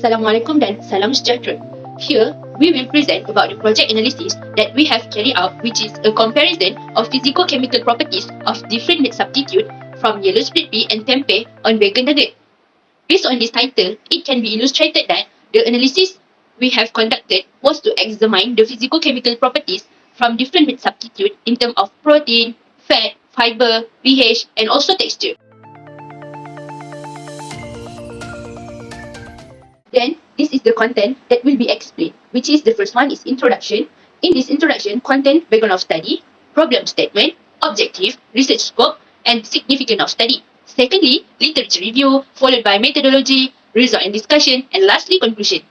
Assalamualaikum dan salam sejahtera. Here, we will present about the project analysis that we have carried out, which is a comparison of physicochemical properties of different meat substitute from yellow split pea and tempeh on vegan nugget. Based on this title, it can be illustrated that the analysis we have conducted was to examine the physicochemical properties from different meat substitute in terms of protein, fat, fiber, pH, and also texture. Then, this is the content that will be explained, which is the first one is introduction. In this introduction, content background of study, problem statement, objective, research scope, and significance of study. Secondly, literature review, followed by methodology, result and discussion, and lastly, conclusion.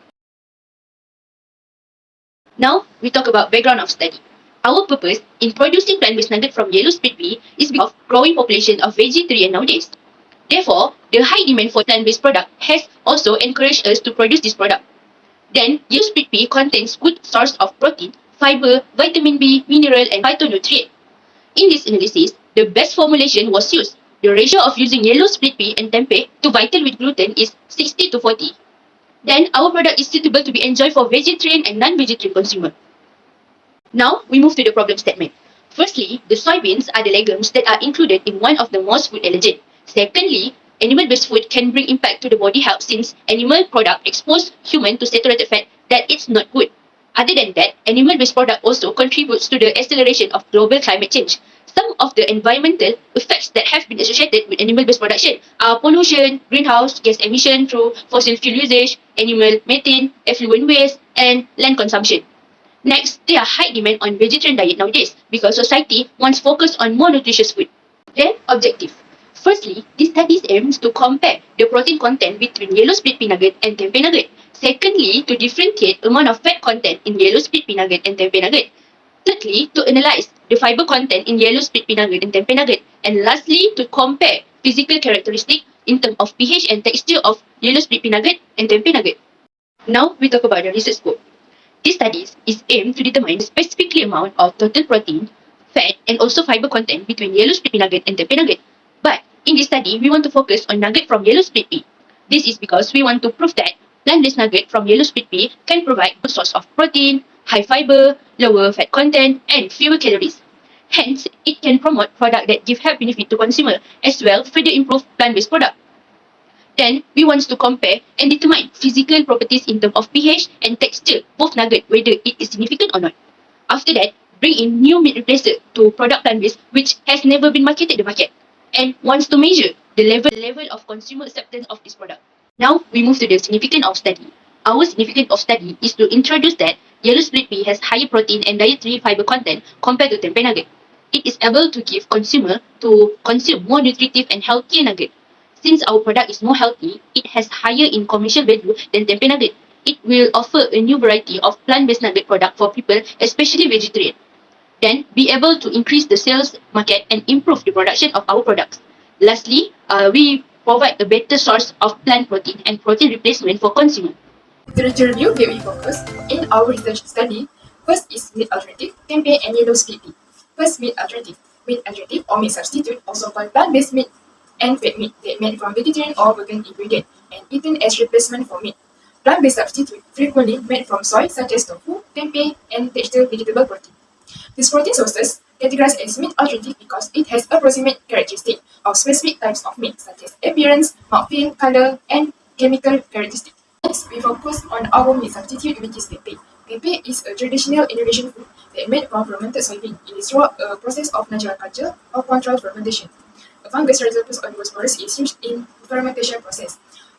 Now, we talk about background of study. Our purpose in producing plant-based nugget from yellow split pea is because of growing population of vegetarian nowadays. Therefore, the high demand for plant-based product has also encouraged us to produce this product. Then, yellow split pea contains good source of protein, fiber, vitamin B, mineral, and phytonutrient. In this analysis, the best formulation was used. The ratio of using yellow split pea and tempeh to vital with gluten is 60 to 40. Then, our product is suitable to be enjoyed for vegetarian and non-vegetarian consumer. Now, we move to the problem statement. Firstly, the soybeans are the legumes that are included in one of the most food allergens. Secondly, animal-based food can bring impact to the body health since animal product expose human to saturated fat that it's not good. Other than that, animal-based product also contributes to the acceleration of global climate change. Some of the environmental effects that have been associated with animal-based production are pollution, greenhouse gas emission through fossil fuel usage, animal methane, effluent waste, and land consumption. Next, there are high demand on vegetarian diet nowadays because society wants focus on more nutritious food. Then, objective. Firstly, this study aims to compare the protein content between yellow split pea nugget and tempeh nugget. Secondly, to differentiate amount of fat content in yellow split pea nugget and tempeh nugget. Thirdly, to analyze the fiber content in yellow split pea nugget and tempeh nugget. And lastly, to compare physical characteristics in terms of pH and texture of yellow split pea nugget and tempeh nugget. Now, we talk about the research scope. This study is aimed to determine the specific amount of total protein, fat, and also fiber content between yellow split pea nugget and tempeh nugget. But in this study, we want to focus on nugget from yellow split pea. This is because we want to prove that plant-based nugget from yellow split pea can provide good source of protein, high fiber, lower fat content, and fewer calories. Hence, it can promote product that give health benefit to consumer as well further improve plant-based product. Then, we want to compare and determine physical properties in terms of pH and texture, both nugget, whether it is significant or not. After that, bring in new meat replacer to product plant-based which has never been marketed in the market and wants to measure the level of consumer acceptance of this product. Now, we move to the significance of study. Our significance of study is to introduce that yellow split pea has higher protein and dietary fiber content compared to tempeh nugget. It is able to give consumer to consume more nutritive and healthier nugget. Since our product is more healthy, it has higher in commercial value than tempeh nugget. It will offer a new variety of plant-based nugget product for people, especially vegetarian. Then, be able to increase the sales market and improve the production of our products. Lastly, we provide a better source of plant protein and protein replacement for consumer. Literature review that we focus in our research study. First is meat alternative, tempeh and yellow split pea. First, meat alternative. Meat alternative or meat substitute, also called plant-based meat and fat meat that made from vegetarian or vegan ingredient and eaten as replacement for meat. Plant-based substitute frequently made from soy such as tofu, tempeh, and textured vegetable protein. These protein sources categorized as meat alternative because it has approximate characteristic of specific types of meat such as appearance, mouthfeel, color, and chemical characteristics. Next, we focus on our meat substitute, which is tempeh. Tempeh is a traditional Indonesian food that made from fermented soybean. It is through a process of natural culture or controlled fermentation. A fungus Rhizopus oligosperus is used in the fermentation process.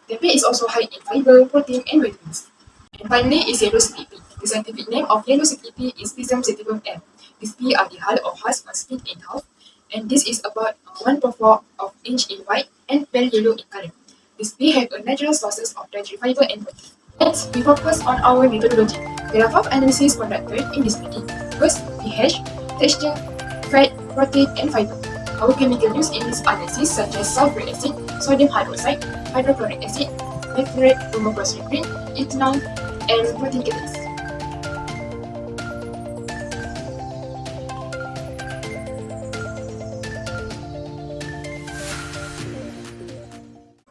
Tempeh is also high in fiber, protein, and vitamins. And finally is yellow split pea. The scientific name of yellow split pea is Pisum sativum M. These pea are the hull or husk are split in half, and this is about 1/4 of inch in wide and pale yellow in color. These pea have a natural sources of dietary fiber and protein. Next, we focus on our methodology. There are 5 analyses conducted in this study. First, pH, texture, fat, protein, and fiber. Our chemical use in this analysis such as sulfuric acid, sodium hydroxide, hydrochloric acid, methylate, bromochloride, ethanol, and protein catalyst.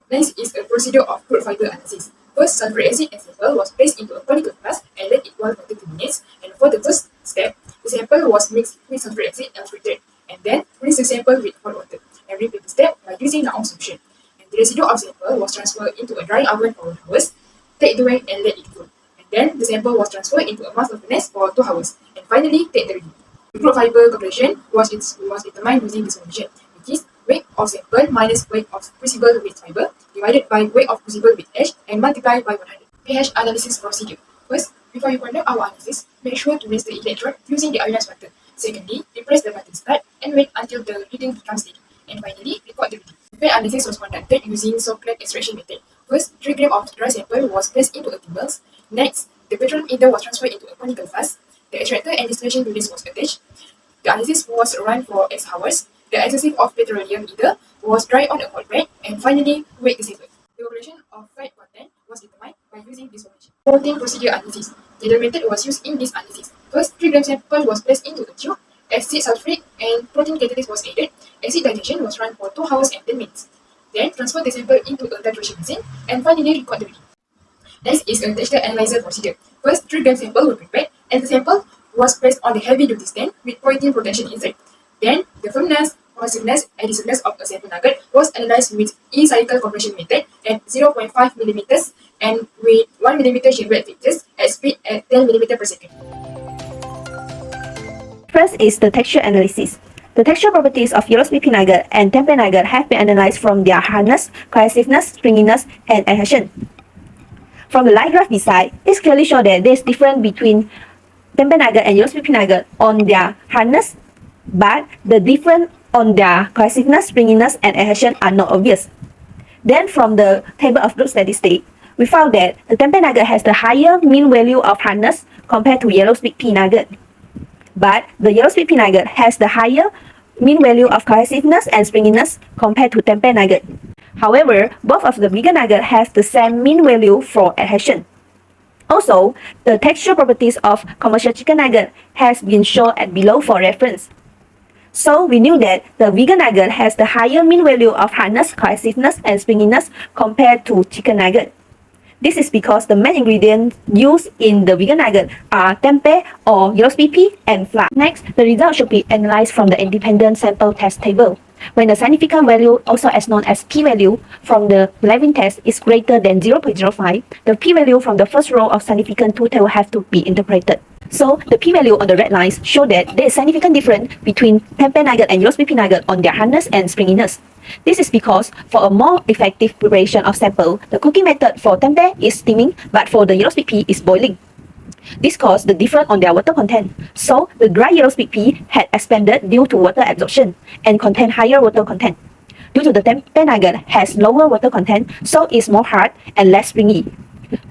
Next is a procedure of crude fiber analysis. First, sulfuric acid and sample was placed into a conical flask and let it boil for 30 minutes. And for the first step, the sample was mixed with sulfuric acid and filtered, and then rinse the sample with hot water and repeat the step by using the ounce solution. And the residue of sample was transferred into a dry oven for 1 hour. Take the weight and let it cool. And then the sample was transferred into a master furnace for 2 hours. And finally, take the reading. The crude fiber calculation was determined using this solution, which is weight of sample minus weight of crucible with fiber divided by weight of crucible with ash and multiplied by 100. pH analysis procedure. First, before you conduct our analysis, make sure to rinse the electrode using the ionized button. Secondly, depress the button start and wait until the reading becomes steady. And finally, record the reading. The analysis was conducted using Socrates extraction method. First, 3 grams of dry sample was placed into a timbers. Next, the petroleum ether was transferred into a conical flask. The extractor and distillation units was attached. The analysis was run for X hours. The excessive of petroleum ether was dried on a hot bed, and finally weighed the sample. The calculation of fat content was determined by using this formulation. Protein procedure analysis. The method was used in this analysis. First, 3 grams sample was placed into a tube. Acid sulfuric and protein catalyst was added. Acid digestion was run for 2 hours and 10 minutes. Then transfer the sample into a titration machine and finally record the reading. Next is a texture analyzer procedure. First, 3 grams sample were prepared and the sample was placed on the heavy duty stand with protein protection inside. Then, the firmness, cohesiveness, and adhesiveness of a sample nugget was analyzed with E-cycle compression method at 0.5 mm and with 1 mm shin wet fixtures at speed at 10 mm per second. First is the texture analysis. The texture properties of yellow SPP nugget and TEMPEH nugget have been analyzed from their hardness, cohesiveness, springiness, and adhesion. From the line graph beside, it clearly shows that there is difference between TEMPEH nugget and yellow SPP nugget on their hardness, but the difference on their cohesiveness, springiness, and adhesion are not obvious. Then from the table of group statistics, we found that the TEMPEH nugget has the higher mean value of hardness compared to yellow SPP nugget. But the yellow SPP nugget has the higher mean value of cohesiveness and springiness compared to TEMPEH nugget. However, both of the bigger nugget have the same mean value for adhesion. Also, the texture properties of commercial chicken nugget has been shown at below for reference. So we knew that the vegan nugget has the higher mean value of hardness, cohesiveness, and springiness compared to chicken nugget. This is because the main ingredients used in the vegan nugget are tempeh or yellow SPP and flour. Next, the results should be analyzed from the independent sample test table. When the significant value, also as known as p-value, from the Levin test is greater than 0.05, the p-value from the first row of significant total have to be interpreted. So, the p-value on the red lines show that there is significant difference between tempeh nugget and yellow SPP nugget on their hardness and springiness. This is because for a more effective preparation of sample, the cooking method for tempeh is steaming, but for the yellow SPP is boiling. This caused the difference on their water content. So, the dry yellow SPP had expanded due to water absorption and contain higher water content. Due to the tempeh nugget has lower water content, so it's more hard and less springy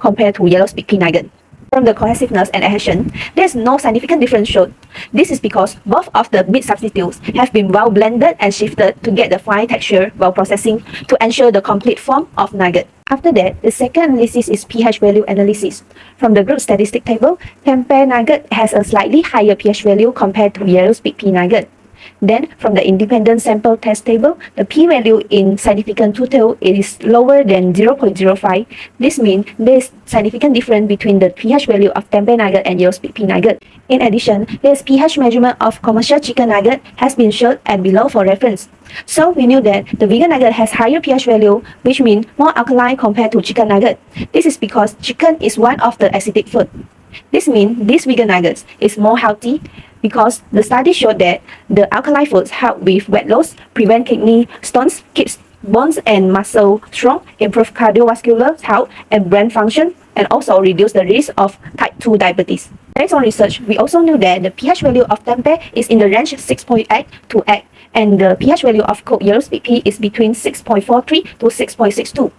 compared to yellow SPP nugget. From the cohesiveness and adhesion, there is no significant difference shown. This is because both of the meat substitutes have been well blended and shifted to get the fine texture while processing to ensure the complete form of nugget. After that, the second analysis is pH value analysis. From the group statistic table, tempeh nugget has a slightly higher pH value compared to yellow SPP nugget. Then, from the independent sample test table, the p-value in significant total is lower than 0.05. This means there is significant difference between the pH value of tempeh nugget and yellow SPP nugget. In addition, this pH measurement of commercial chicken nugget has been shown at below for reference. So, we knew that the vegan nugget has higher pH value, which means more alkaline compared to chicken nugget. This is because chicken is one of the acidic food. This means this vegan nuggets is more healthy because the study showed that the alkaline foods help with weight loss, prevent kidney stones, keeps bones and muscle strong, improve cardiovascular health and brain function, and also reduce the risk of type 2 diabetes. Based on research, we also knew that the pH value of tempeh is in the range 6.8 to 8, and the pH value of cooked yellow SPP is between 6.43 to 6.62.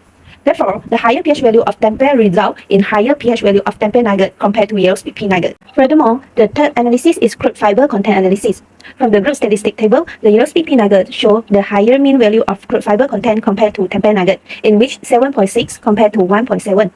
Therefore, the higher pH value of tempeh result in higher pH value of tempeh nugget compared to yellow SPP nugget. Furthermore, the third analysis is crude fiber content analysis. From the group statistic table, the yellow SPP nugget show the higher mean value of crude fiber content compared to tempeh nugget, in which 7.6 compared to 1.7.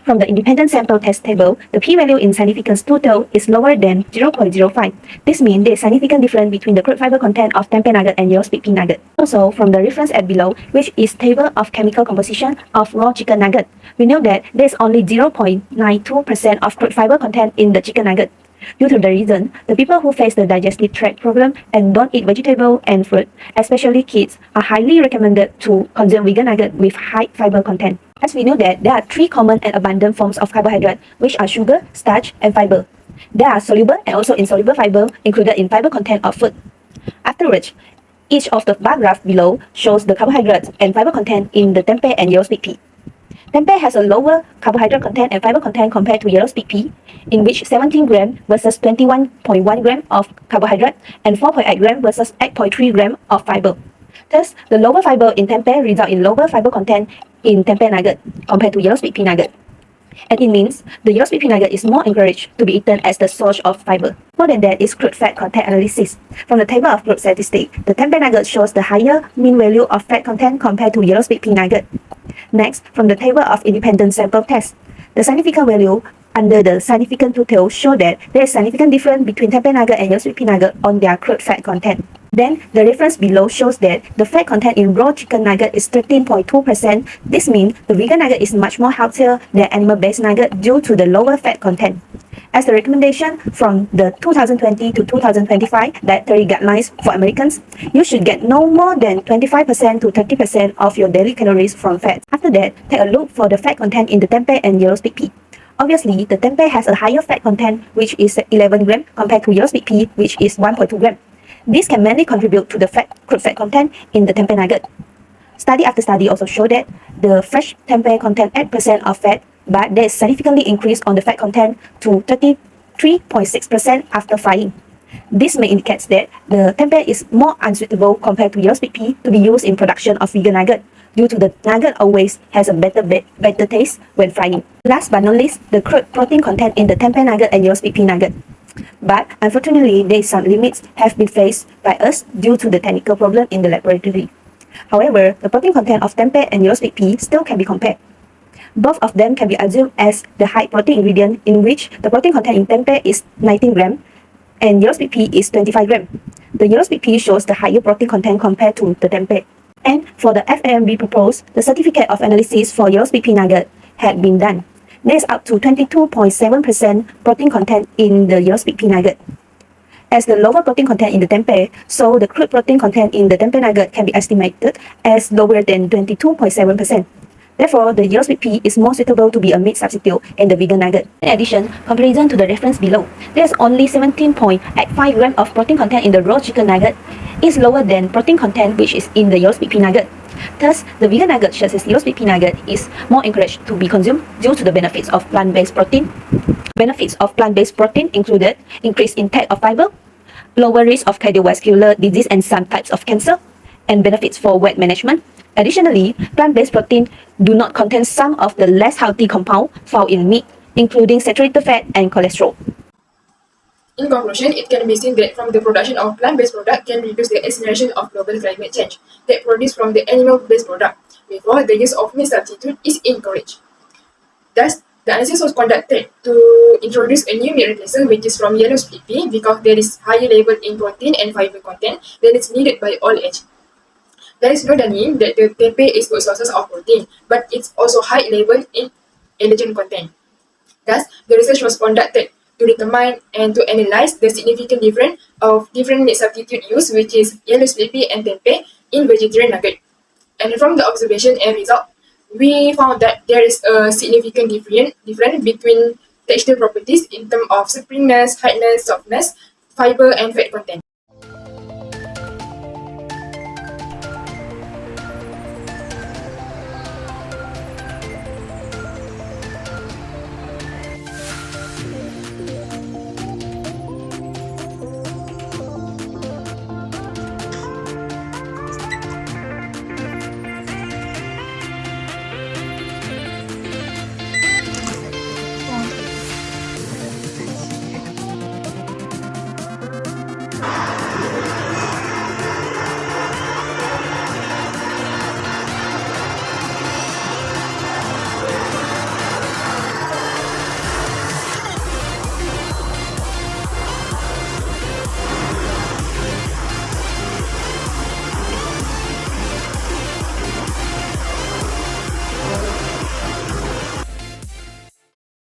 From the independent sample test table, the p-value in significance total is lower than 0.05. This means there is significant difference between the crude fiber content of tempeh nugget and yellow speed pea nugget. Also, from the reference at below, which is table of chemical composition of raw chicken nugget, we know that there is only 0.92% of crude fiber content in the chicken nugget. Due to the reason, the people who face the digestive tract problem and don't eat vegetable and fruit, especially kids, are highly recommended to consume vegan nugget with high fiber content. As we know that there are three common and abundant forms of carbohydrate, which are sugar, starch, and fiber. There are soluble and also insoluble fiber included in fiber content of food. After which, each of the bar graph below shows the carbohydrates and fiber content in the tempeh and yellow speed pea. Tempeh has a lower carbohydrate content and fiber content compared to yellow speed pea, in which 17 gram versus 21.1 gram of carbohydrate and 4.8 gram versus 8.3 gram of fiber. Thus, the lower fiber in tempeh result in lower fiber content in tempeh nugget compared to yellow speed pea nugget. And it means the yellow speed pea nugget is more encouraged to be eaten as the source of fiber. More than that is crude fat content analysis. From the table of crude statistics, the tempeh nugget shows the higher mean value of fat content compared to yellow speed pea nugget. Next, from the table of independent sample test, the significant value under the significant total show that there is significant difference between tempeh nugget and yellow speed pea nugget on their crude fat content. Then, the reference below shows that the fat content in raw chicken nugget is 13.2%. This means the vegan nugget is much more healthier than animal-based nugget due to the lower fat content. As the recommendation from the 2020 to 2025 dietary guidelines for Americans, you should get no more than 25% to 30% of your daily calories from fat. After that, take a look for the fat content in the tempeh and yellow speed pea. Obviously, the tempeh has a higher fat content, which is 11 gram, compared to yellow speed pea, which is 1.2 gram. This can mainly contribute to the crude fat content in the tempeh nugget. Study after study also show that the fresh tempeh contain 8% of fat, but there is significantly increase on the fat content to 33.6% after frying. This may indicate that the tempeh is more unsuitable compared to yellow speed pea to be used in production of vegan nugget, due to the nugget always has a better taste when frying. Last but not least, the crude protein content in the tempeh nugget and yellow speed pea nugget. But unfortunately, there is some limits have been faced by us due to the technical problem in the laboratory. However, the protein content of tempeh and yellow speed pea still can be compared. Both of them can be assumed as the high protein ingredient, in which the protein content in tempeh is 19 gram and yellow speed pea is 25 gram. The yellow speed pea shows the higher protein content compared to the tempeh. And for the FAMB proposed, the certificate of analysis for yellow speed pea nugget had been done. There is up to 22.7% protein content in the yellow speed pea nugget. As the lower protein content in the tempeh, so the crude protein content in the tempeh nugget can be estimated as lower than 22.7%. Therefore, the yellow speed pea is more suitable to be a meat substitute in the vegan nugget. In addition, comparison to the reference below, there is only 17.85 gram of protein content in the raw chicken nugget, is lower than protein content which is in the yellow speed pea nugget. Thus, the vegan nugget such as yellow speed pea nugget is more encouraged to be consumed due to the benefits of plant-based protein. Benefits of plant-based protein included increased intake of fiber, lower risk of cardiovascular disease and some types of cancer, and benefits for weight management. Additionally, plant-based protein do not contain some of the less healthy compounds found in meat, including saturated fat and cholesterol. In conclusion, it can be seen that from the production of plant-based product can reduce the acceleration of global climate change that produced from the animal-based product. Therefore, the use of meat substitute is encouraged. Thus, the analysis was conducted to introduce a new meat replacer, which is from yellow speed pea, because there is higher level in protein and fiber content than is needed by all age. There is no denying that the tempeh is good sources of protein, but it's also high level in allergen content. Thus, the research was conducted to determine and to analyze the significant difference of different meat substitute used, which is yellow speed pea and tempeh, in vegetarian nugget. And from the observation and result, we found that there is a significant difference between texture properties in terms of springiness, hardness, softness, fiber, and fat content.